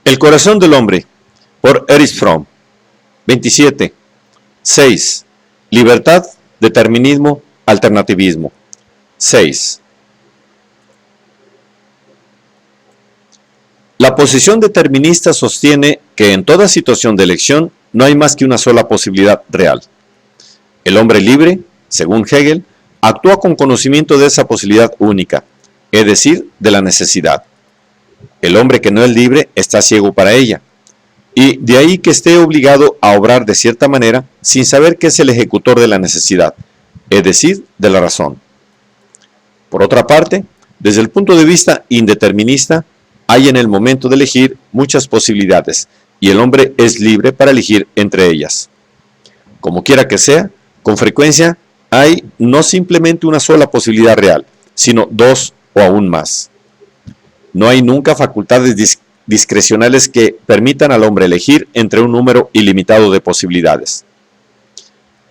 El corazón del hombre, por Erich Fromm. 27. 6. Libertad, determinismo, alternativismo. 6. La posición determinista sostiene que en toda situación de elección no hay más que una sola posibilidad real. El hombre libre, según Hegel, actúa con conocimiento de esa posibilidad única, es decir, de la necesidad. El hombre que no es libre está ciego para ella, y de ahí que esté obligado a obrar de cierta manera sin saber que es el ejecutor de la necesidad, es decir, de la razón. Por otra parte, desde el punto de vista indeterminista, hay en el momento de elegir muchas posibilidades, y el hombre es libre para elegir entre ellas. Como quiera que sea, con frecuencia hay no simplemente una sola posibilidad real, sino dos o aún más. No hay nunca facultades discrecionales que permitan al hombre elegir entre un número ilimitado de posibilidades.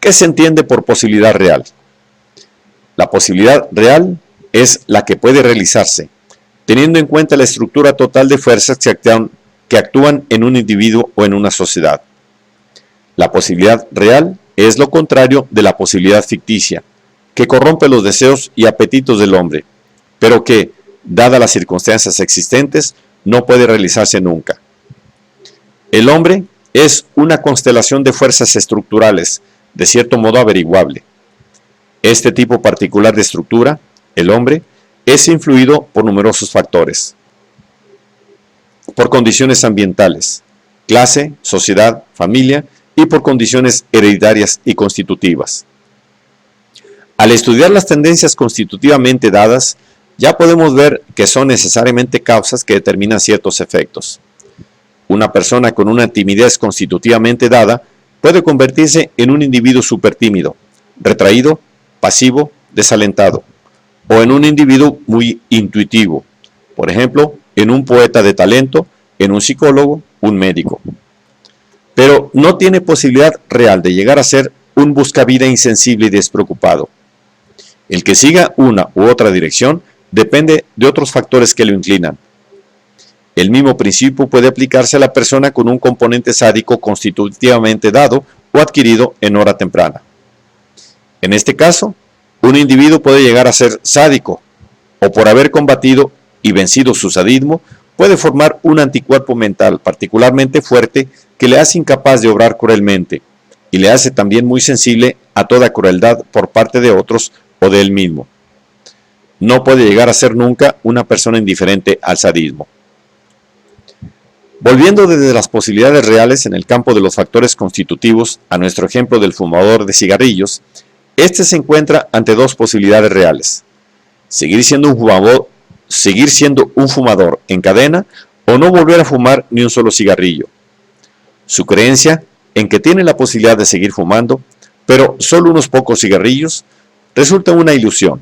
¿Qué se entiende por posibilidad real? La posibilidad real es la que puede realizarse, teniendo en cuenta la estructura total de fuerzas que actúan en un individuo o en una sociedad. La posibilidad real es lo contrario de la posibilidad ficticia, que corrompe los deseos y apetitos del hombre, pero que, dadas las circunstancias existentes, no puede realizarse nunca. El hombre es una constelación de fuerzas estructurales, de cierto modo averiguable. Este tipo particular de estructura, el hombre, es influido por numerosos factores. Por condiciones ambientales, clase, sociedad, familia y por condiciones hereditarias y constitutivas. Al estudiar las tendencias constitutivamente dadas, ya podemos ver que son necesariamente causas que determinan ciertos efectos. Una persona con una timidez constitutivamente dada puede convertirse en un individuo supertímido, retraído, pasivo, desalentado, o en un individuo muy intuitivo, por ejemplo, en un poeta de talento, en un psicólogo, un médico. Pero no tiene posibilidad real de llegar a ser un buscavida insensible y despreocupado. El que siga una u otra dirección depende de otros factores que lo inclinan. El mismo principio puede aplicarse a la persona con un componente sádico constitutivamente dado o adquirido en hora temprana. En este caso, un individuo puede llegar a ser sádico, o por haber combatido y vencido su sadismo, puede formar un anticuerpo mental particularmente fuerte que le hace incapaz de obrar cruelmente, y le hace también muy sensible a toda crueldad por parte de otros o de él mismo. No puede llegar a ser nunca una persona indiferente al sadismo. Volviendo desde las posibilidades reales en el campo de los factores constitutivos a nuestro ejemplo del fumador de cigarrillos, este se encuentra ante dos posibilidades reales: seguir siendo un fumador en cadena o no volver a fumar ni un solo cigarrillo. Su creencia en que tiene la posibilidad de seguir fumando, pero solo unos pocos cigarrillos, resulta una ilusión.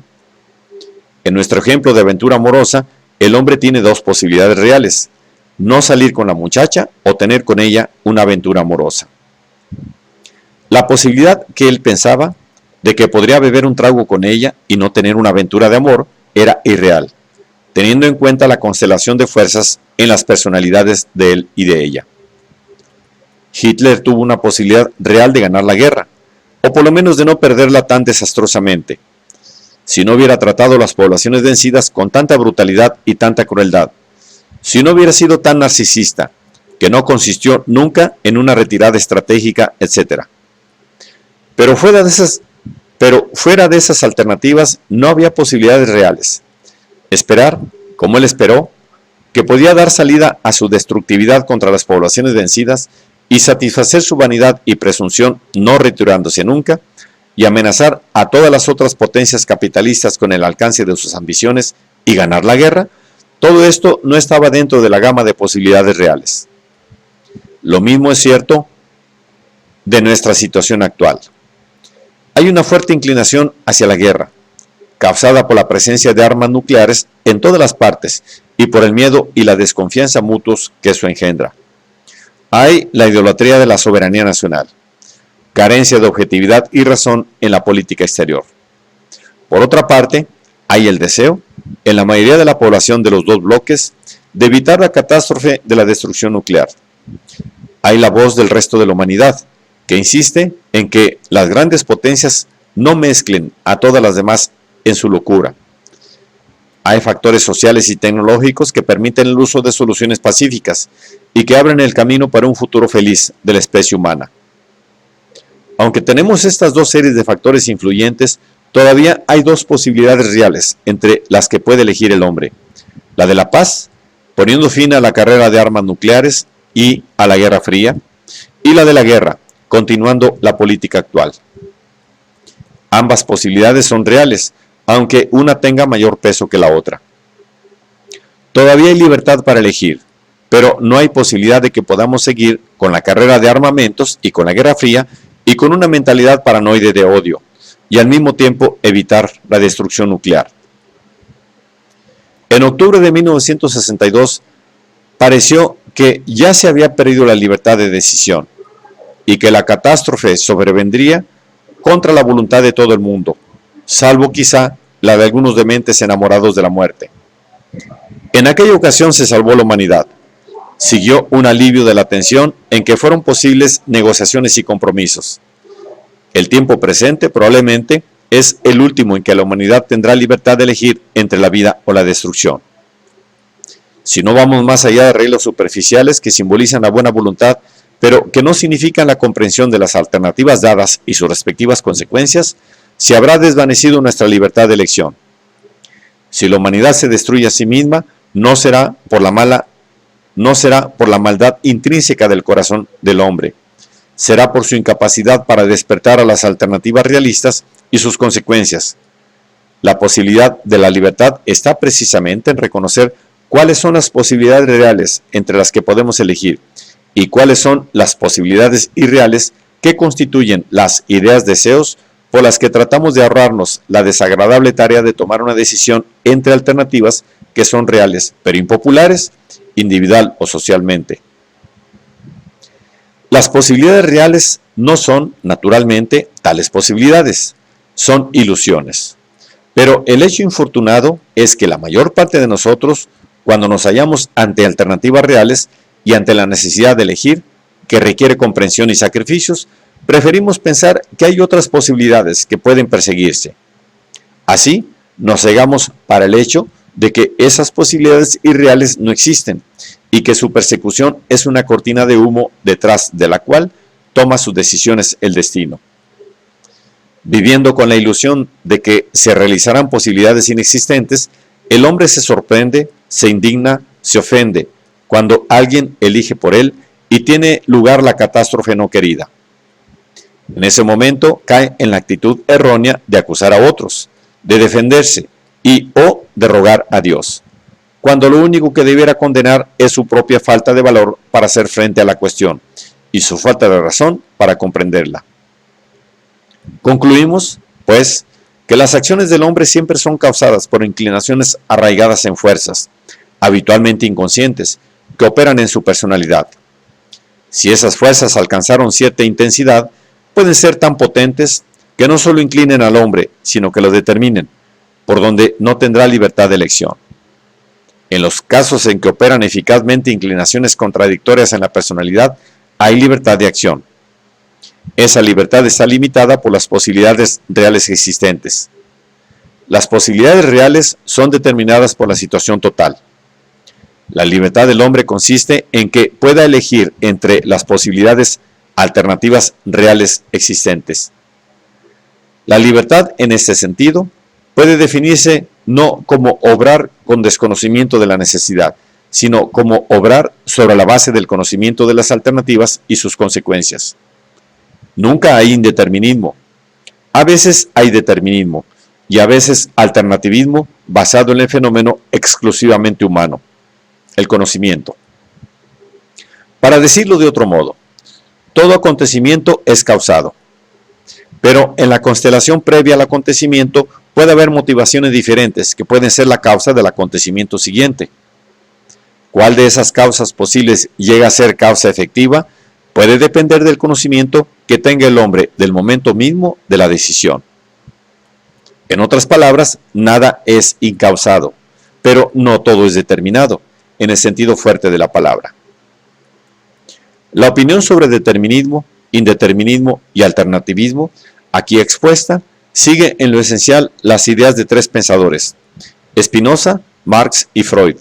En nuestro ejemplo de aventura amorosa, el hombre tiene dos posibilidades reales: no salir con la muchacha o tener con ella una aventura amorosa. La posibilidad que él pensaba de que podría beber un trago con ella y no tener una aventura de amor era irreal, teniendo en cuenta la constelación de fuerzas en las personalidades de él y de ella. Hitler tuvo una posibilidad real de ganar la guerra, o por lo menos de no perderla tan desastrosamente, si no hubiera tratado las poblaciones vencidas con tanta brutalidad y tanta crueldad, si no hubiera sido tan narcisista, que no consistió nunca en una retirada estratégica, etc. Pero fuera de esas alternativas no había posibilidades reales. Esperar, como él esperó, que podía dar salida a su destructividad contra las poblaciones vencidas y satisfacer su vanidad y presunción no retirándose nunca, y amenazar a todas las otras potencias capitalistas con el alcance de sus ambiciones y ganar la guerra, todo esto no estaba dentro de la gama de posibilidades reales. Lo mismo es cierto de nuestra situación actual. Hay una fuerte inclinación hacia la guerra, causada por la presencia de armas nucleares en todas las partes y por el miedo y la desconfianza mutuos que eso engendra. Hay la idolatría de la soberanía nacional, carencia de objetividad y razón en la política exterior. Por otra parte, hay el deseo, en la mayoría de la población de los dos bloques, de evitar la catástrofe de la destrucción nuclear. Hay la voz del resto de la humanidad, que insiste en que las grandes potencias no mezclen a todas las demás en su locura. Hay factores sociales y tecnológicos que permiten el uso de soluciones pacíficas y que abren el camino para un futuro feliz de la especie humana. Aunque tenemos estas dos series de factores influyentes, todavía hay dos posibilidades reales entre las que puede elegir el hombre: la de la paz, poniendo fin a la carrera de armas nucleares y a la Guerra Fría, y la de la guerra, continuando la política actual. Ambas posibilidades son reales, aunque una tenga mayor peso que la otra. Todavía hay libertad para elegir, pero no hay posibilidad de que podamos seguir con la carrera de armamentos y con la Guerra Fría y con una mentalidad paranoide de odio, y al mismo tiempo evitar la destrucción nuclear. En octubre de 1962, pareció que ya se había perdido la libertad de decisión y que la catástrofe sobrevendría contra la voluntad de todo el mundo, salvo quizá la de algunos dementes enamorados de la muerte. En aquella ocasión se salvó la humanidad. Siguió un alivio de la tensión en que fueron posibles negociaciones y compromisos. El tiempo presente probablemente es el último en que la humanidad tendrá libertad de elegir entre la vida o la destrucción. Si no vamos más allá de arreglos superficiales que simbolizan la buena voluntad, pero que no significan la comprensión de las alternativas dadas y sus respectivas consecuencias, se habrá desvanecido nuestra libertad de elección. Si la humanidad se destruye a sí misma, no será por la maldad intrínseca del corazón del hombre, será por su incapacidad para despertar a las alternativas realistas y sus consecuencias. La posibilidad de la libertad está precisamente en reconocer cuáles son las posibilidades reales entre las que podemos elegir y cuáles son las posibilidades irreales que constituyen las ideas deseos por las que tratamos de ahorrarnos la desagradable tarea de tomar una decisión entre alternativas que son reales pero impopulares, individual o socialmente. Las posibilidades reales no son, naturalmente, tales posibilidades, son ilusiones. Pero el hecho infortunado es que la mayor parte de nosotros, cuando nos hallamos ante alternativas reales y ante la necesidad de elegir, que requiere comprensión y sacrificios, preferimos pensar que hay otras posibilidades que pueden perseguirse. Así, nos cegamos para el hecho de que esas posibilidades irreales no existen y que su persecución es una cortina de humo detrás de la cual toma sus decisiones el destino. Viviendo con la ilusión de que se realizarán posibilidades inexistentes, el hombre se sorprende, se indigna, se ofende cuando alguien elige por él y tiene lugar la catástrofe no querida. En ese momento cae en la actitud errónea de acusar a otros, de defenderse y o de rogar a Dios, cuando lo único que debiera condenar es su propia falta de valor para hacer frente a la cuestión y su falta de razón para comprenderla. Concluimos, pues, que las acciones del hombre siempre son causadas por inclinaciones arraigadas en fuerzas, habitualmente inconscientes, que operan en su personalidad. Si esas fuerzas alcanzaron cierta intensidad, pueden ser tan potentes que no solo inclinen al hombre, sino que lo determinen, por donde no tendrá libertad de elección. En los casos en que operan eficazmente inclinaciones contradictorias en la personalidad, hay libertad de acción. Esa libertad está limitada por las posibilidades reales existentes. Las posibilidades reales son determinadas por la situación total. La libertad del hombre consiste en que pueda elegir entre las posibilidades alternativas reales existentes. La libertad, en este sentido, puede definirse no como obrar con desconocimiento de la necesidad, sino como obrar sobre la base del conocimiento de las alternativas y sus consecuencias. Nunca hay indeterminismo. A veces hay determinismo y a veces alternativismo basado en el fenómeno exclusivamente humano, el conocimiento. Para decirlo de otro modo, todo acontecimiento es causado, pero en la constelación previa al acontecimiento puede haber motivaciones diferentes que pueden ser la causa del acontecimiento siguiente. ¿Cuál de esas causas posibles llega a ser causa efectiva? Puede depender del conocimiento que tenga el hombre del momento mismo de la decisión. En otras palabras, nada es incausado, pero no todo es determinado. en el sentido fuerte de la palabra. La opinión sobre determinismo, indeterminismo y alternativismo, aquí expuesta, sigue en lo esencial las ideas de tres pensadores: Spinoza, Marx y Freud.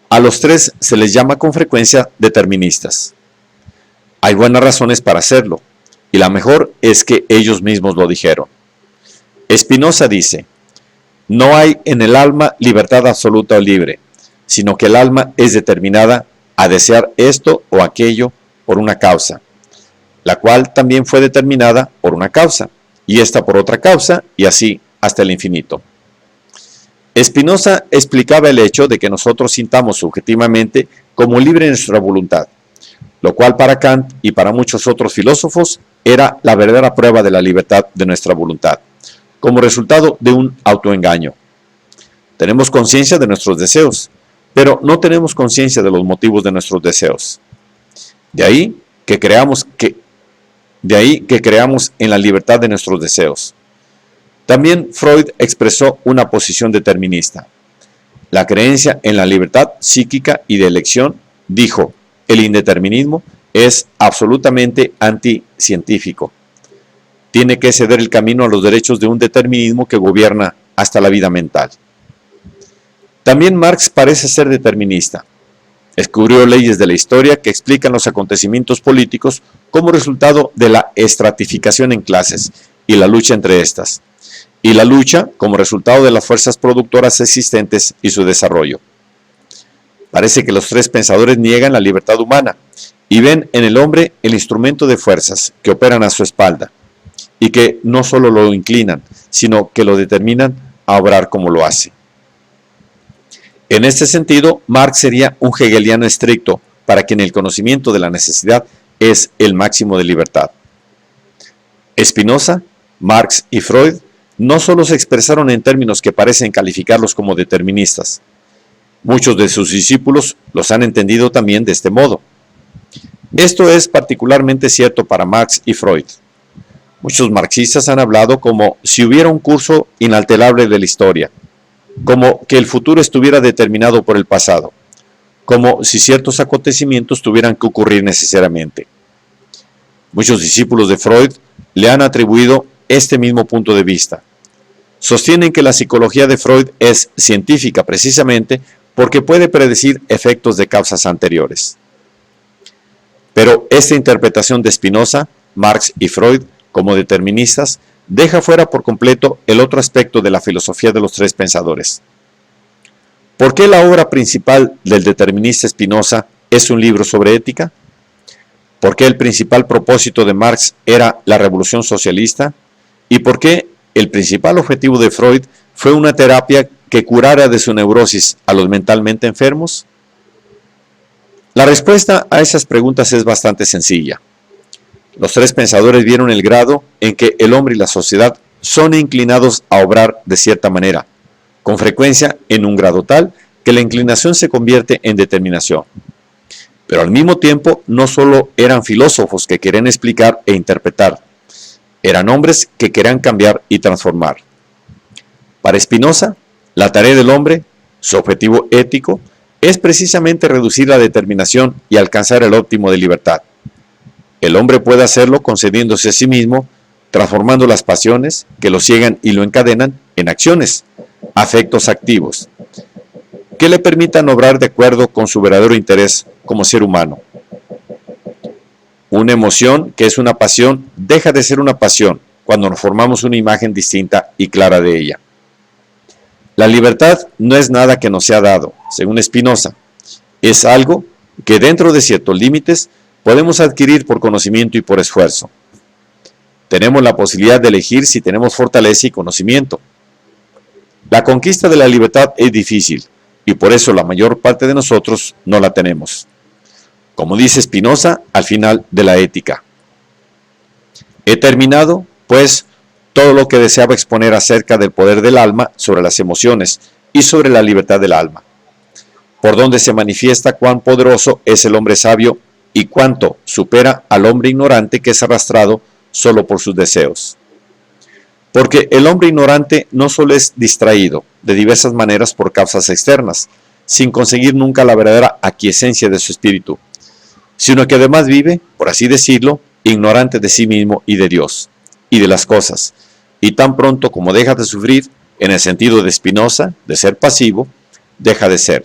A los tres se les llama con frecuencia deterministas. Hay buenas razones para hacerlo, y la mejor es que ellos mismos lo dijeron. Spinoza dice: no hay en el alma libertad absoluta o libre, sino que el alma es determinada a desear esto o aquello por una causa, la cual también fue determinada por una causa, y esta por otra causa, y así hasta el infinito. Spinoza explicaba el hecho de que nosotros sintamos subjetivamente como libre nuestra voluntad, lo cual para Kant y para muchos otros filósofos era la verdadera prueba de la libertad de nuestra voluntad, como resultado de un autoengaño. Tenemos conciencia de nuestros deseos, pero no tenemos conciencia de los motivos de nuestros deseos. De ahí que creamos en la libertad de nuestros deseos. También Freud expresó una posición determinista. La creencia en la libertad psíquica y de elección, dijo, el indeterminismo es absolutamente anticientífico. Tiene que ceder el camino a los derechos de un determinismo que gobierna hasta la vida mental. También Marx parece ser determinista. Descubrió leyes de la historia que explican los acontecimientos políticos como resultado de la estratificación en clases y la lucha entre estas, y la lucha como resultado de las fuerzas productoras existentes y su desarrollo. Parece que los tres pensadores niegan la libertad humana y ven en el hombre el instrumento de fuerzas que operan a su espalda y que no solo lo inclinan, sino que lo determinan a obrar como lo hace. En este sentido, Marx sería un hegeliano estricto para quien el conocimiento de la necesidad es el máximo de libertad. Spinoza, Marx y Freud no solo se expresaron en términos que parecen calificarlos como deterministas, muchos de sus discípulos los han entendido también de este modo. Esto es particularmente cierto para Marx y Freud. Muchos marxistas han hablado como si hubiera un curso inalterable de la historia, como que el futuro estuviera determinado por el pasado, como si ciertos acontecimientos tuvieran que ocurrir necesariamente. Muchos discípulos de Freud le han atribuido este mismo punto de vista. Sostienen que la psicología de Freud es científica precisamente porque puede predecir efectos de causas anteriores. Pero esta interpretación de Spinoza, Marx y Freud como deterministas deja fuera por completo el otro aspecto de la filosofía de los tres pensadores. ¿Por qué la obra principal del determinista Spinoza es un libro sobre ética? ¿Por qué el principal propósito de Marx era la revolución socialista? ¿Y por qué el principal objetivo de Freud fue una terapia que curara de su neurosis a los mentalmente enfermos? La respuesta a esas preguntas es bastante sencilla. Los tres pensadores vieron el grado en que el hombre y la sociedad son inclinados a obrar de cierta manera, con frecuencia en un grado tal que la inclinación se convierte en determinación. Pero al mismo tiempo no solo eran filósofos que querían explicar e interpretar, eran hombres que querían cambiar y transformar. Para Spinoza, la tarea del hombre, su objetivo ético, es precisamente reducir la determinación y alcanzar el óptimo de libertad. El hombre puede hacerlo concediéndose a sí mismo, transformando las pasiones que lo ciegan y lo encadenan en acciones, afectos activos, que le permitan obrar de acuerdo con su verdadero interés como ser humano. Una emoción que es una pasión deja de ser una pasión cuando nos formamos una imagen distinta y clara de ella. La libertad no es nada que nos sea dado, según Spinoza, es algo que dentro de ciertos límites podemos adquirir por conocimiento y por esfuerzo. Tenemos la posibilidad de elegir si tenemos fortaleza y conocimiento. La conquista de la libertad es difícil y por eso la mayor parte de nosotros no la tenemos. Como dice Spinoza al final de la Ética. He terminado, pues, todo lo que deseaba exponer acerca del poder del alma sobre las emociones y sobre la libertad del alma, por donde se manifiesta cuán poderoso es el hombre sabio y cuánto supera al hombre ignorante que es arrastrado solo por sus deseos. Porque el hombre ignorante no solo es distraído de diversas maneras por causas externas, sin conseguir nunca la verdadera aquiescencia de su espíritu, sino que además vive, por así decirlo, ignorante de sí mismo y de Dios, y de las cosas, y tan pronto como deja de sufrir, en el sentido de Spinoza, de ser pasivo, deja de ser.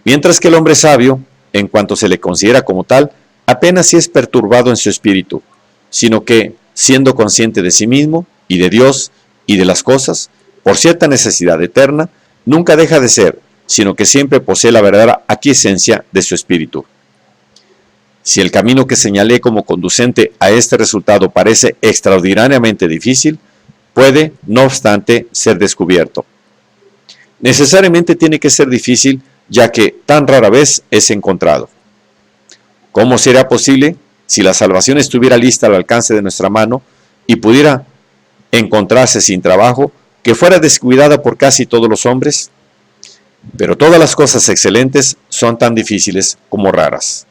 Mientras que el hombre sabio, en cuanto se le considera como tal, apenas si es perturbado en su espíritu, sino que, siendo consciente de sí mismo, y de Dios, y de las cosas, por cierta necesidad eterna, nunca deja de ser, sino que siempre posee la verdadera aquiescencia de su espíritu. Si el camino que señalé como conducente a este resultado parece extraordinariamente difícil, puede, no obstante, ser descubierto. Necesariamente tiene que ser difícil, ya que tan rara vez es encontrado. ¿Cómo sería posible si la salvación estuviera lista al alcance de nuestra mano y pudiera encontrarse sin trabajo, que fuera descuidada por casi todos los hombres? Pero todas las cosas excelentes son tan difíciles como raras.